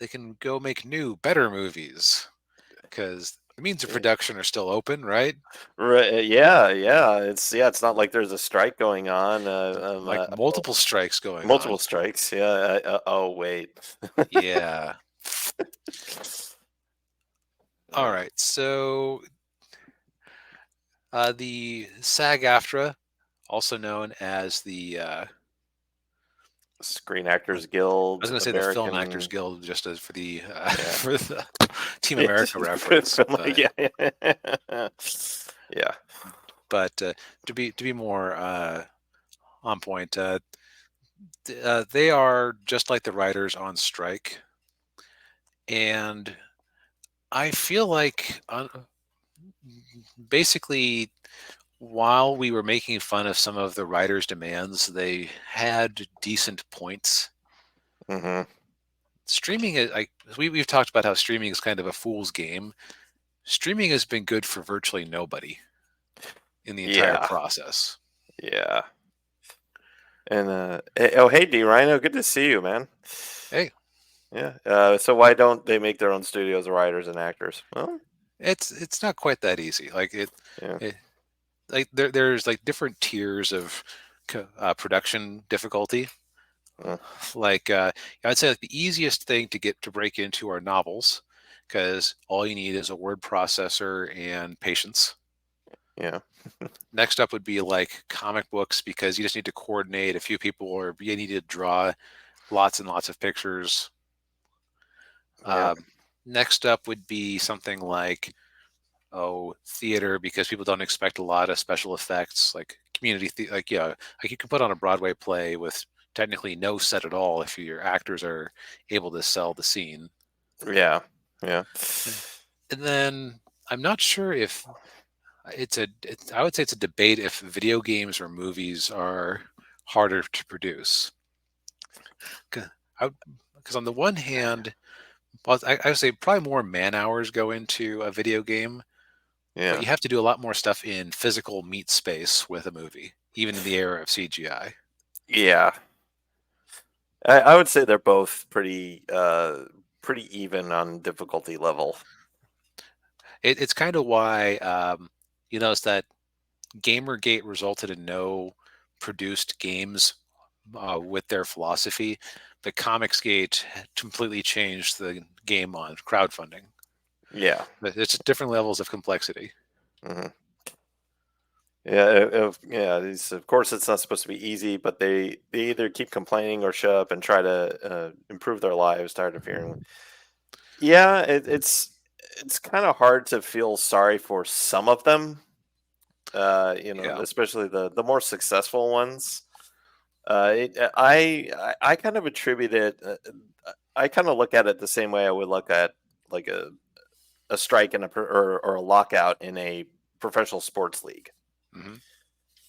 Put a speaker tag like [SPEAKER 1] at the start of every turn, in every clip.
[SPEAKER 1] they can go make new, better movies because the means of
[SPEAKER 2] Yeah.
[SPEAKER 1] production are still open, right?
[SPEAKER 2] Right, yeah. It's not like there's a strike going on.
[SPEAKER 1] Like multiple strikes going
[SPEAKER 2] Multiple
[SPEAKER 1] on.
[SPEAKER 2] strikes. Yeah. Oh wait.
[SPEAKER 1] Yeah. All right. So the SAG-AFTRA, also known as the
[SPEAKER 2] Screen
[SPEAKER 1] I
[SPEAKER 2] Actors
[SPEAKER 1] was
[SPEAKER 2] Guild,
[SPEAKER 1] going to say the Film Actors
[SPEAKER 2] American.
[SPEAKER 1] Guild, just as for the
[SPEAKER 2] Yeah.
[SPEAKER 1] for the Team
[SPEAKER 2] Yeah.
[SPEAKER 1] America reference, but
[SPEAKER 2] Yeah. Yeah.
[SPEAKER 1] but to be more on point, they are just like the writers on strike, and I feel like basically while we were making fun of some of the writers' demands, they had decent points.
[SPEAKER 2] Hmm.
[SPEAKER 1] Streaming is like we've talked about how streaming is kind of a fool's game. Streaming has been good for virtually nobody in the entire
[SPEAKER 2] Yeah.
[SPEAKER 1] process.
[SPEAKER 2] Yeah. And oh hey D Rhino, good to see you, man.
[SPEAKER 1] Hey,
[SPEAKER 2] Yeah. So why don't they make their own studios, writers, and actors? Well,
[SPEAKER 1] it's not quite that easy.
[SPEAKER 2] yeah.
[SPEAKER 1] It, there's like different tiers of production difficulty.
[SPEAKER 2] uh,
[SPEAKER 1] Like I'd say like the easiest thing to get to break into are novels, because all you need is a word processor and patience.
[SPEAKER 2] yeah.
[SPEAKER 1] Next up would be like comic books, because you just need to coordinate a few people, or you need to draw lots and lots of pictures.
[SPEAKER 2] Yeah.
[SPEAKER 1] Um, Next up would be something like theater, because people don't expect a lot of special effects, like like yeah, like you can put on a Broadway play with technically no set at all if your actors are able to sell the scene.
[SPEAKER 2] Yeah. Yeah.
[SPEAKER 1] And then I'm not sure if I would say it's a debate if video games or movies are harder to produce. Because on the one hand, well, I would say probably more man hours go into a video game, but
[SPEAKER 2] Yeah.
[SPEAKER 1] you have to do a lot more stuff in physical meat space with a movie, even in the era of CGI.
[SPEAKER 2] Yeah. I would say they're both pretty even on difficulty level.
[SPEAKER 1] It's kind of why you notice that Gamergate resulted in no produced games with their philosophy. The Comicsgate completely changed the game on crowdfunding.
[SPEAKER 2] Yeah.
[SPEAKER 1] But it's different levels of complexity.
[SPEAKER 2] Hmm. Yeah. Yeah. Of course, it's not supposed to be easy, but they either keep complaining or shut up and try to improve their lives, tired of hearing. Yeah. It's kind of hard to feel sorry for some of them.
[SPEAKER 1] Yeah,
[SPEAKER 2] Especially the more successful ones. I kind of attribute it. I kind of look at it the same way I would look at like a strike in or a lockout in a professional sports league,
[SPEAKER 1] hmm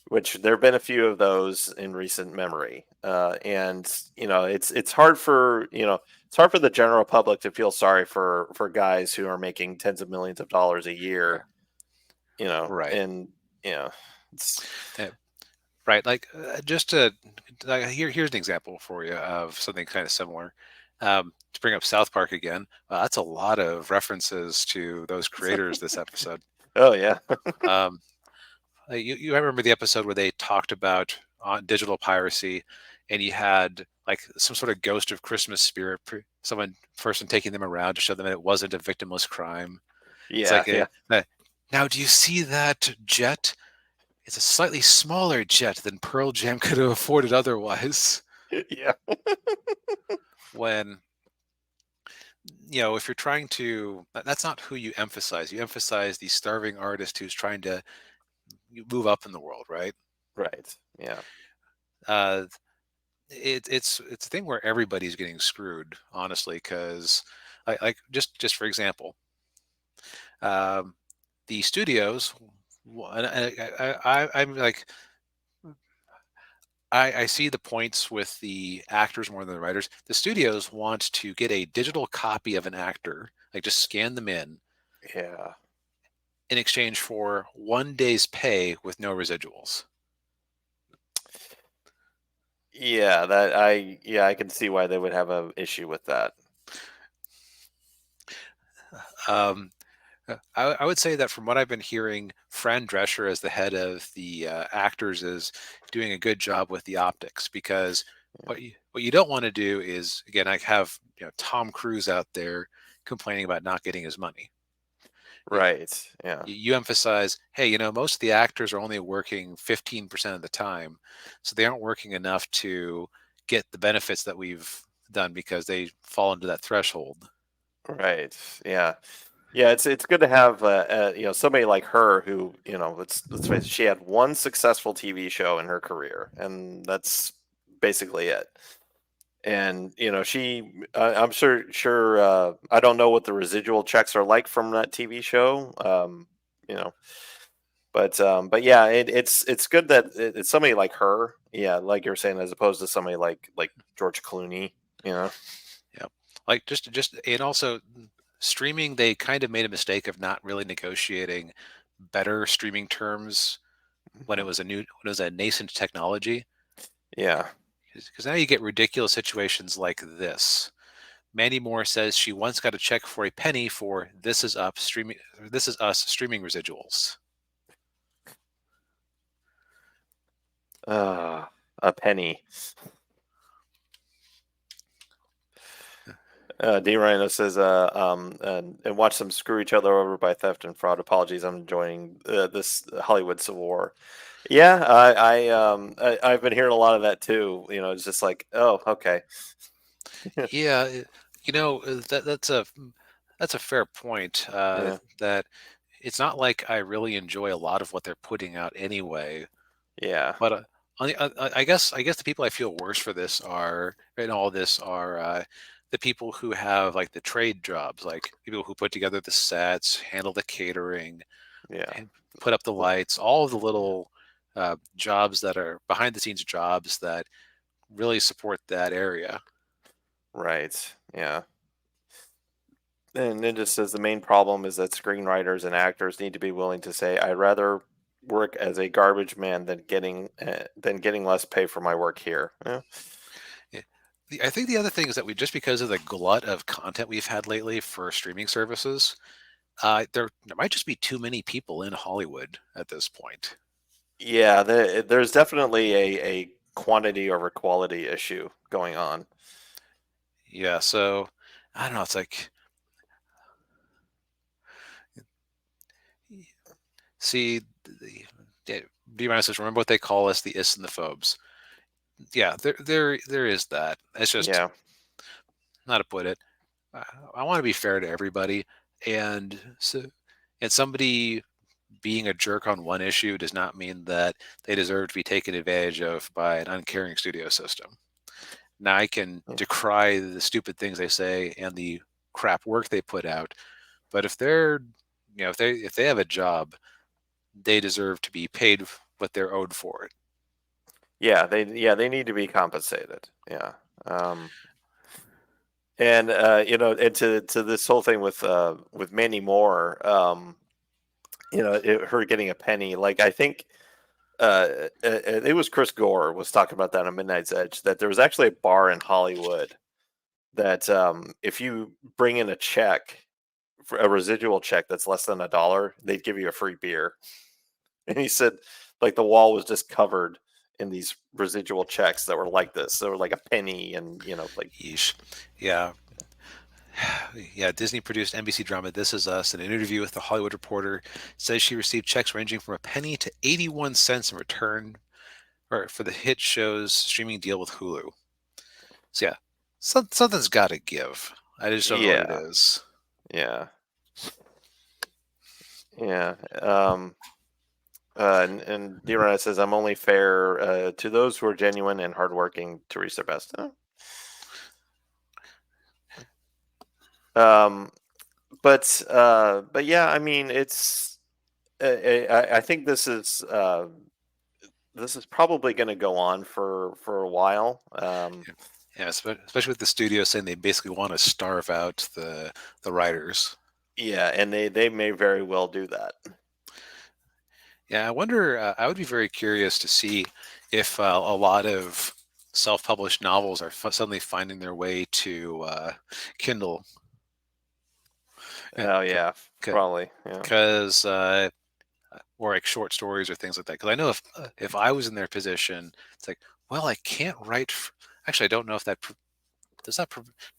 [SPEAKER 2] which there have been a few of those in recent memory. And it's hard for it's hard for the general public to feel sorry for guys who are making tens of millions of dollars a year.
[SPEAKER 1] right,
[SPEAKER 2] And you know, it's
[SPEAKER 1] Uh, right. Like just to here's an example for you of something kind of similar. To bring up South Park again, that's a lot of references to those creators this episode.
[SPEAKER 2] oh yeah,
[SPEAKER 1] Um, you remember the episode where they talked about digital piracy, and you had like some sort of ghost of Christmas spirit, someone person taking them around to show them that it wasn't a victimless crime. It's
[SPEAKER 2] yeah,
[SPEAKER 1] like
[SPEAKER 2] yeah,
[SPEAKER 1] now, do you see that jet? It's a slightly smaller jet than Pearl Jam could have afforded otherwise.
[SPEAKER 2] yeah,
[SPEAKER 1] When if you're trying to, that's not who you emphasize. You emphasize the starving artist who's trying to move up in the world, right?
[SPEAKER 2] right, yeah,
[SPEAKER 1] Uh, it's a thing where everybody's getting screwed, honestly, because like just for example, um, the studios, and I'm like I see the points with the actors more than the writers. The studios want to get a digital copy of an actor, like just scan them
[SPEAKER 2] yeah.
[SPEAKER 1] in exchange for 1 day's pay with no residuals.
[SPEAKER 2] Yeah, I can see why they would have a issue with that.
[SPEAKER 1] Um, I would say that from what I've been hearing, Fran Drescher, as the head of the actors, is doing a good job with the optics, because what you don't want to do is, again, I have, Tom Cruise out there complaining about not getting his money. You,
[SPEAKER 2] Right. Yeah.
[SPEAKER 1] you emphasize, hey, most of the actors are only working 15% of the time, so they aren't working enough to get the benefits that we've done because they fall into that threshold.
[SPEAKER 2] Right. Yeah. Yeah, it's good to have somebody like her who, let's face it, she had one successful TV show in her career, and that's basically it. And I'm sure I don't know what the residual checks are like from that TV show, you know, but yeah, it's good that it's somebody like her, yeah, like you're saying, as opposed to somebody like George Clooney, you know.
[SPEAKER 1] Yeah. Like, just and also, streaming, they kind of made a mistake of not really negotiating better streaming terms when it
[SPEAKER 2] Mhm.
[SPEAKER 1] was a nascent technology.
[SPEAKER 2] Yeah,
[SPEAKER 1] Because now you get ridiculous situations like this. Mandy Moore says she once got a check for a penny for This Is Us streaming residuals.
[SPEAKER 2] uh, a penny. D. Rhino says, and watch them screw each other over by theft and fraud. Apologies, I'm enjoying this Hollywood Civil War. Yeah, I've been hearing a lot of that too. It's just like, oh, okay.
[SPEAKER 1] Yeah, that's a fair point.
[SPEAKER 2] Yeah,
[SPEAKER 1] That it's not like I really enjoy a lot of what they're putting out anyway.
[SPEAKER 2] yeah,
[SPEAKER 1] But I guess the people I feel worse for this are in all this are the people who have, like, the trade jobs, like people who put together the sets, handle the catering,
[SPEAKER 2] yeah.
[SPEAKER 1] and put up the lights, all of the little jobs that are behind the scenes jobs that really support that area.
[SPEAKER 2] Right. Yeah. And it just says the main problem is that screenwriters and actors need to be willing to say, "I'd rather work as a garbage man than getting less pay for my work here." Yeah.
[SPEAKER 1] Yeah. I think the other thing is that we just because of the glut of content we've had lately for streaming services, there might just be too many people in Hollywood at this point.
[SPEAKER 2] Yeah, there's definitely a quantity over quality issue going on.
[SPEAKER 1] Yeah, so I don't know. It's like, see, yeah, be honest, just remember what they call us, the ists and the phobes. Yeah, there is that. It's just
[SPEAKER 2] Yeah,
[SPEAKER 1] not to put it. Uh, I want to be fair to everybody, and so and somebody being a jerk on one issue does not mean that they deserve to be taken advantage of by an uncaring studio system. Now, I can
[SPEAKER 2] yeah,
[SPEAKER 1] decry the stupid things they say and the crap work they put out, but if they're, if they have a job, they deserve to be paid what they're owed for it.
[SPEAKER 2] yeah, they need to be compensated. Yeah, and and to this whole thing with Mandy Moore, her getting a penny. Like I think it was Chris Gore was talking about that on Midnight's Edge, that there was actually a bar in Hollywood that if you bring in a check for a residual check that's less than $1, they'd give you a free beer. And he said, like the wall was just covered in these residual checks that were like this. They were like a penny, and like
[SPEAKER 1] Yeesh. Yeah. Yeah, Disney produced NBC drama This Is Us. In an interview with the Hollywood Reporter, says she received checks ranging from a penny to 81 cents in return or for the hit show's streaming deal with Hulu. So yeah, something's got to give. I just don't know what it
[SPEAKER 2] yeah,
[SPEAKER 1] is.
[SPEAKER 2] yeah, yeah. And D. says, "I'm only fair to those who are genuine and hardworking to reach their best." Um, but yeah, I mean, it's I think this is probably going to go on for a while.
[SPEAKER 1] Yeah, yeah, especially with the studio saying they basically want to starve out the writers.
[SPEAKER 2] Yeah, and they may very well do that.
[SPEAKER 1] Yeah, I wonder. I would be very curious to see if a lot of self-published novels are suddenly finding their way to Kindle.
[SPEAKER 2] Oh yeah, probably. Yeah.
[SPEAKER 1] because or like short stories or things like that. Because I know if I was in their position, it's like, well, I can't write. Actually, I don't know if that does that.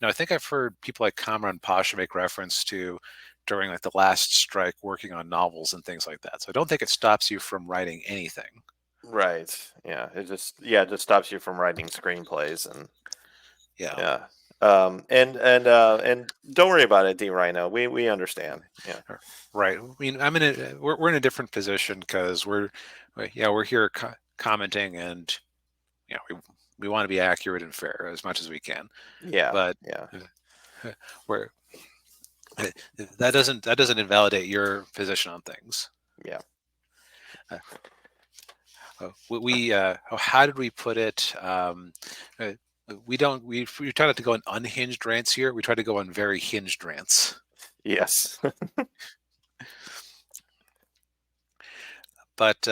[SPEAKER 1] No, I think I've heard people like Kamran Pasha make reference to during like the last strike working on novels and things like that. So I don't think it stops you from writing anything.
[SPEAKER 2] Right. Yeah. It just stops you from writing screenplays and
[SPEAKER 1] Yeah.
[SPEAKER 2] yeah. And don't worry about it, D Rhino. We understand. Yeah.
[SPEAKER 1] Right. I mean, we're in a different position because yeah, we're here commenting, and we want to be accurate and fair as much as we can.
[SPEAKER 2] Yeah.
[SPEAKER 1] But
[SPEAKER 2] Yeah.
[SPEAKER 1] we're that doesn't invalidate your position on things.
[SPEAKER 2] Yeah.
[SPEAKER 1] Uh, how did we put it? We don't we try not to go on unhinged rants here. We try to go on very hinged rants.
[SPEAKER 2] Yes.
[SPEAKER 1] But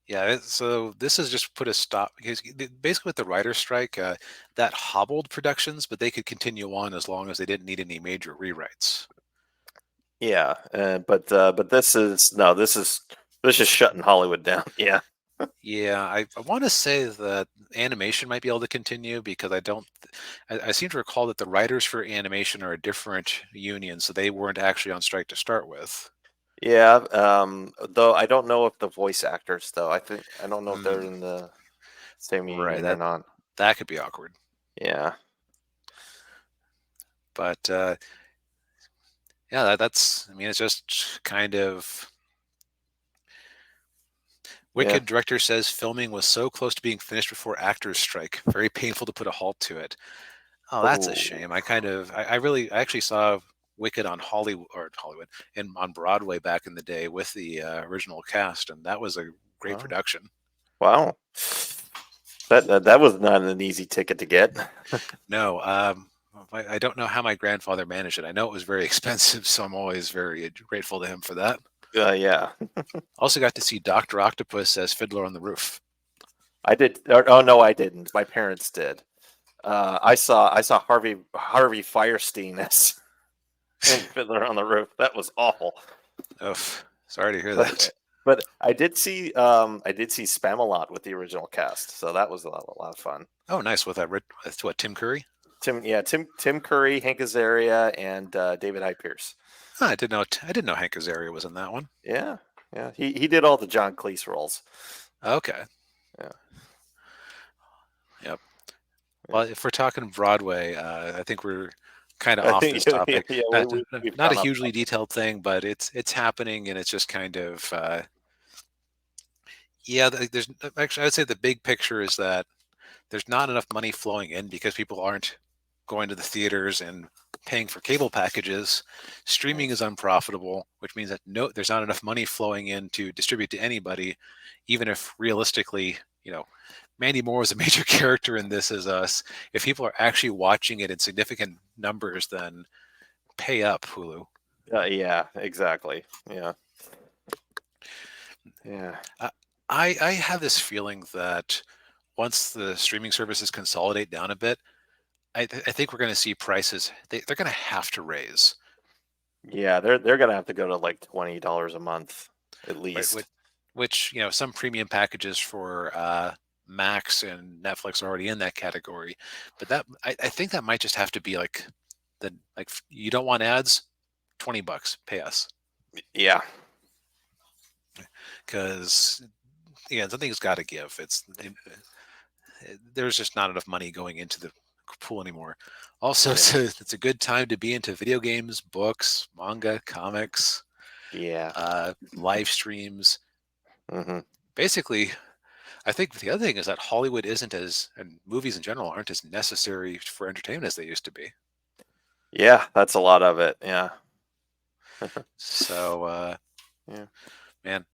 [SPEAKER 1] yeah, so this has just put a stop because basically with the writer's strike, that hobbled productions, but they could continue on as long as they didn't need any major rewrites.
[SPEAKER 2] Yeah. But this is no. This is shutting Hollywood down. Yeah.
[SPEAKER 1] Yeah, I want to say that animation might be able to continue because I seem to recall that the writers for animation are a different union, so they weren't actually on strike to start with.
[SPEAKER 2] Yeah. Though I don't know if the voice actors though. I don't know if they're
[SPEAKER 1] Hmm,
[SPEAKER 2] in the same
[SPEAKER 1] right,
[SPEAKER 2] union or not.
[SPEAKER 1] that could be awkward.
[SPEAKER 2] Yeah.
[SPEAKER 1] But yeah, that's I mean, it's just kind of
[SPEAKER 2] Yeah.
[SPEAKER 1] Wicked director says filming was so close to being finished before actors strike. Very painful to put a halt to it. Oh, that's a
[SPEAKER 2] Oh.
[SPEAKER 1] shame. I actually saw Wicked on Hollywood and on Broadway back in the day with the original cast, and that was a great
[SPEAKER 2] Oh.
[SPEAKER 1] production.
[SPEAKER 2] Wow. That was not an easy ticket to get.
[SPEAKER 1] No, I don't know how my grandfather managed it. I know it was very expensive, so I'm always very grateful to him for that.
[SPEAKER 2] Yeah.
[SPEAKER 1] Also got to see Doctor Octopus as Fiddler on the Roof.
[SPEAKER 2] I did. Oh no, I didn't. My parents did. I saw Harvey Firestein as in Fiddler on the Roof. That was awful.
[SPEAKER 1] Oof, sorry to hear
[SPEAKER 2] But
[SPEAKER 1] that.
[SPEAKER 2] but I did see Spamalot with the original cast, so that was a lot of fun.
[SPEAKER 1] Oh, nice. With what, Tim Curry?
[SPEAKER 2] Tim Curry, Hank Azaria, and David Hyde Pierce.
[SPEAKER 1] Oh, I didn't know Hank Azaria was in that one.
[SPEAKER 2] Yeah, yeah. He did all the John Cleese roles.
[SPEAKER 1] Okay.
[SPEAKER 2] Yeah,
[SPEAKER 1] Yep.
[SPEAKER 2] yeah.
[SPEAKER 1] Well, if we're talking Broadway, I think we're kind of
[SPEAKER 2] I
[SPEAKER 1] off
[SPEAKER 2] think
[SPEAKER 1] this topic.
[SPEAKER 2] yeah, we've
[SPEAKER 1] Not a
[SPEAKER 2] gone off
[SPEAKER 1] hugely
[SPEAKER 2] topic.
[SPEAKER 1] detailed thing, but it's happening, and it's just kind of yeah. There's actually I would say the big picture is that there's not enough money flowing in because people aren't going to the theaters and paying for cable packages. Streaming
[SPEAKER 2] Right.
[SPEAKER 1] is unprofitable, which means that there's not enough money flowing in to distribute to anybody, even if realistically, Mandy Moore was a major character in This Is Us. If people are actually watching it in significant numbers, then pay up, Hulu.
[SPEAKER 2] Yeah, exactly. Yeah, yeah,
[SPEAKER 1] Uh, I have this feeling that once the streaming services consolidate down a bit, I think we're going to see prices. They're going to have to raise,
[SPEAKER 2] yeah. They're gonna have to go to like $20 a month at
[SPEAKER 1] right?
[SPEAKER 2] least.
[SPEAKER 1] Which some premium packages for Max and Netflix are already in that category, but I think that might just have to be like you don't want ads, $20, pay us.
[SPEAKER 2] Yeah,
[SPEAKER 1] Because yeah, something's got to give. There's just not enough money going into the pool anymore. Also,
[SPEAKER 2] yeah,
[SPEAKER 1] it's a good time to be into video games, books, manga, comics,
[SPEAKER 2] yeah.
[SPEAKER 1] live streams.
[SPEAKER 2] Hmm.
[SPEAKER 1] Basically, I think the other thing is that Hollywood isn't and movies in general aren't as necessary for entertainment as they used to be.
[SPEAKER 2] Yeah, that's a lot of it. Yeah,
[SPEAKER 1] So,
[SPEAKER 2] yeah.
[SPEAKER 1] man,